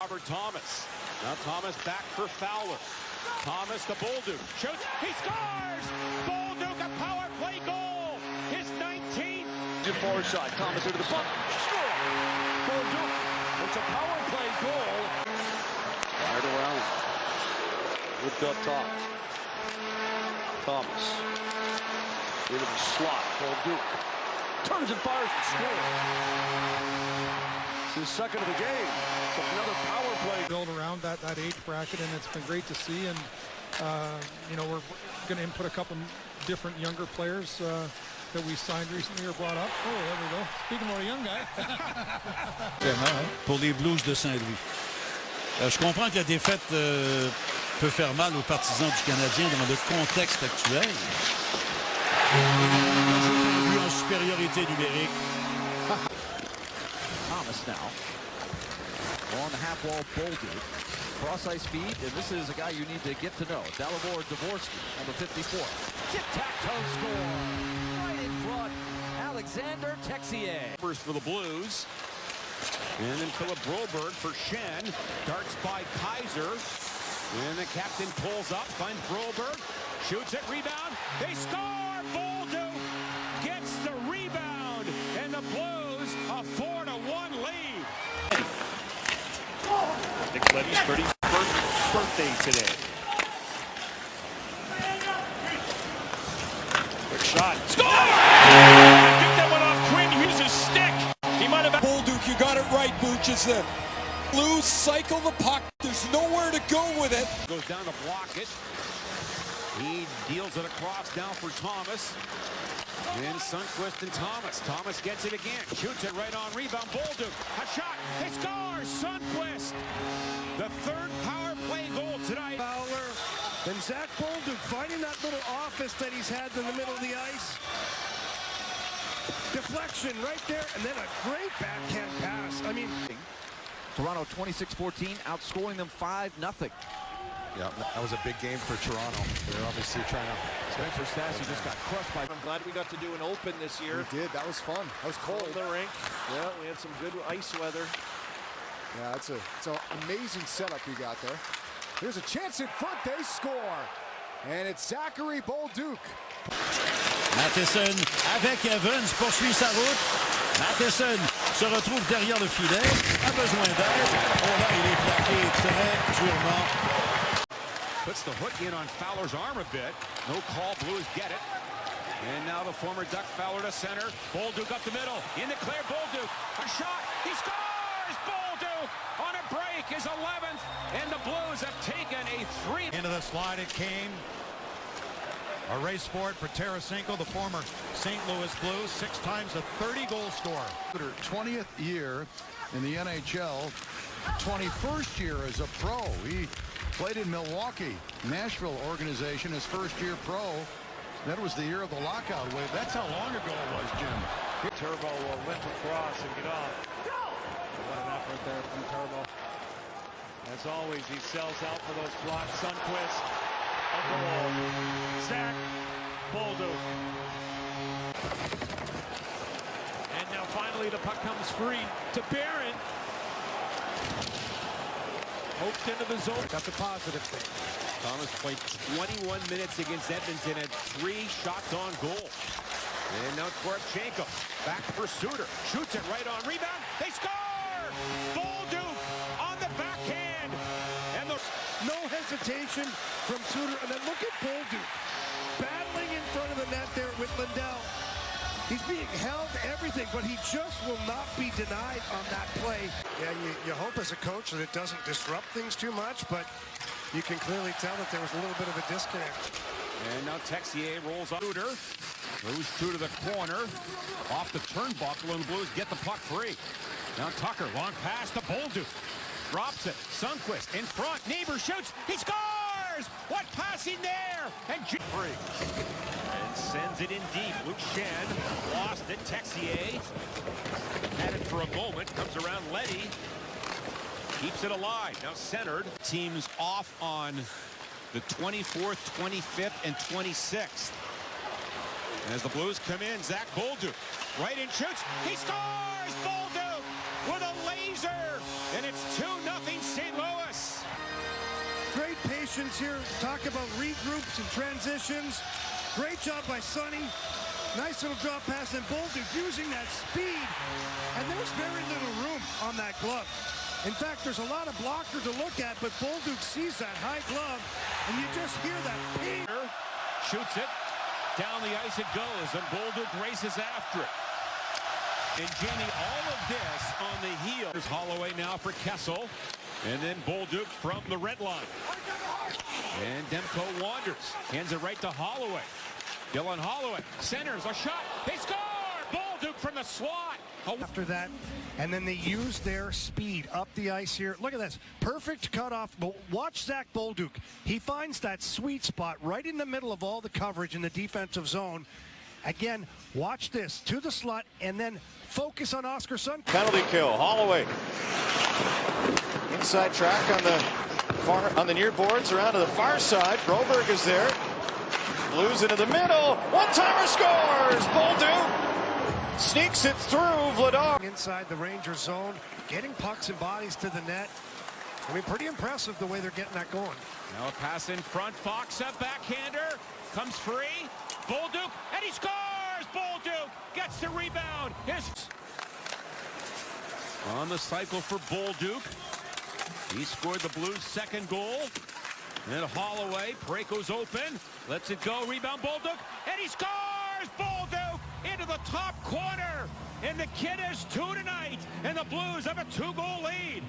Robert Thomas. Now Thomas back for Fowler. Thomas to Bolduc. Shoots. He scores! Bolduc, a power play goal! His 19th! Far side. Thomas into the puck. Score! Bolduc. It's a power play goal. Fired around. Whipped up top. Thomas. Into the slot. Bolduc. Turns and fires and scores. It's his second of the game. So another power play. Build around that age bracket, and it's been great to see. And you know, we're going to input a couple different younger players that we signed recently or brought up. Oh, there we go. Speaking of a young guy. Pour les Blues de Saint-Louis. Je comprends que la défaite peut faire mal aux partisans du Canadien dans le contexte actuel. En supériorité numérique. Thomas now. On the half wall, Bolduc. Cross ice feed, and this is a guy you need to get to know. Dalibor Dvorsky, number 54. Tic-tac-toe score. Right in front. Alexander Texier. First for the Blues. And then Philip Broberg for Shen. Darts by Kaiser. And the captain pulls up, finds Broberg. Shoots it, rebound. They score! Bolduc gets the rebound. And the Blues a 4-1 lead. Nick Leddy's 31st birthday today. Quick shot. Score! I think that went off Quinn. He used his stick. He might have... Bolduc, you got it right, Booch. It's the Blues cycle the puck. There's nowhere to go with it. Goes down to block it. He deals it across now for Thomas. And Sundqvist and Thomas. Thomas gets it again. Shoots it right on rebound. Bolduc. A shot. He scores. Sundqvist. The third power play goal tonight. Fowler. And Zach Bolduc finding that little office that he's had in the middle of the ice. Deflection right there. And then a great backhand pass. I mean, Toronto 26-14, outscoring them 5-0. Yeah, that was a big game for Toronto. They're obviously trying to... Spencer Stastny just got crushed by... I'm glad we got to do an open this year. We did. That was fun. That was cold. The rink. Yeah, we had some good ice weather. Yeah, it's an amazing setup you got there. There's a chance in front. They score. And it's Zachary Bolduc. Matheson avec Evans poursuit sa route. Matheson se retrouve derrière le filet, a besoin d'aide. Oh là, il est plaqué très durement. Puts the hook in on Fowler's arm a bit. No call. Blues get it. And now the former Duck Fowler to center. Bolduc up the middle. In the clear, Bolduc. A shot. He scores! Bolduc on a break, his 11th. And the Blues have taken a 3. Into the slide it came. A race for it for Tarasenko, the former St. Louis Blues, 6 times a 30-goal scorer. 20th year in the NHL, 21st year as a pro. He played in Milwaukee, Nashville organization, his first year pro. That was the year of the lockout wave. That's how long ago it was, Jim. Turbo will limp across and get off. What an effort there from Turbo. As always, he sells out for those blocks. Sundqvist. Zach Bolduc. And now finally the puck comes free to Barron. Poked into the zone. got the positive thing. Thomas played 21 minutes against Edmonton, had 3 shots on goal. And now Korchenko back for Suter. Shoots it right on rebound. They score! Bolduc on the backhand. And the No hesitation from Suter. And then look at Bolduc battling in front of the net there with Lindell. He's being held everything, but he just will not be denied on that play. Yeah, you hope as a coach that it doesn't disrupt things too much, but you can clearly tell that there was a little bit of a disconnect. And now Texier rolls on Suter. Moves through to the corner. Off the turnbuckle, and the Blues get the puck free. Now Tucker, long pass to Bolduc. Drops it. Sundqvist in front. Neighbor shoots. He scores! What passing there? And free. And sends it in deep. Luke Shen lost it. Texier had it for a moment. Comes around Leddy. Keeps it alive. Now centered. Teams off on the 24th, 25th, and 26th. And as the Blues come in, Zach Bolduc right in shoots. He scores! Bolduc with a laser! And it's 2-0 San transitions here. Talk about regroups and transitions. Great job by Sonny. Nice little drop pass, and Bolduc using that speed. And there's very little room on that glove. In fact, there's a lot of blocker to look at, but Bolduc sees that high glove, and you just hear that ping. Shoots it. Down the ice it goes, and Bolduc races after it. And Jamie, all of this on the heel. There's Holloway now for Kessel. And then Bolduc from the red line. And Demko wanders. Hands it right to Holloway. Dylan Holloway centers a shot. They score! Bolduc from the slot. After that, and then they use their speed up the ice here. Look at this. Perfect cutoff. Watch Zach Bolduc. He finds that sweet spot right in the middle of all the coverage in the defensive zone. Again, watch this. To the slot, and then focus on Oscar Sundqvist. Penalty kill. Holloway. Inside track on the near boards, around to the far side. Broberg is there. Blues into the middle. One-timer scores. Bolduc sneaks it through Vladar. Inside the Ranger zone, getting pucks and bodies to the net. I mean, pretty impressive the way they're getting that going. Now a pass in front. Fox, a backhander. Comes free. Bolduc, and he scores! Bolduc gets the rebound. On the cycle for Bolduc. He scored the Blues' second goal. And Holloway, Parayko's open, lets it go, rebound Bolduc, and he scores! Bolduc into the top corner, and the kid has 2 tonight, and the Blues have a 2-goal lead.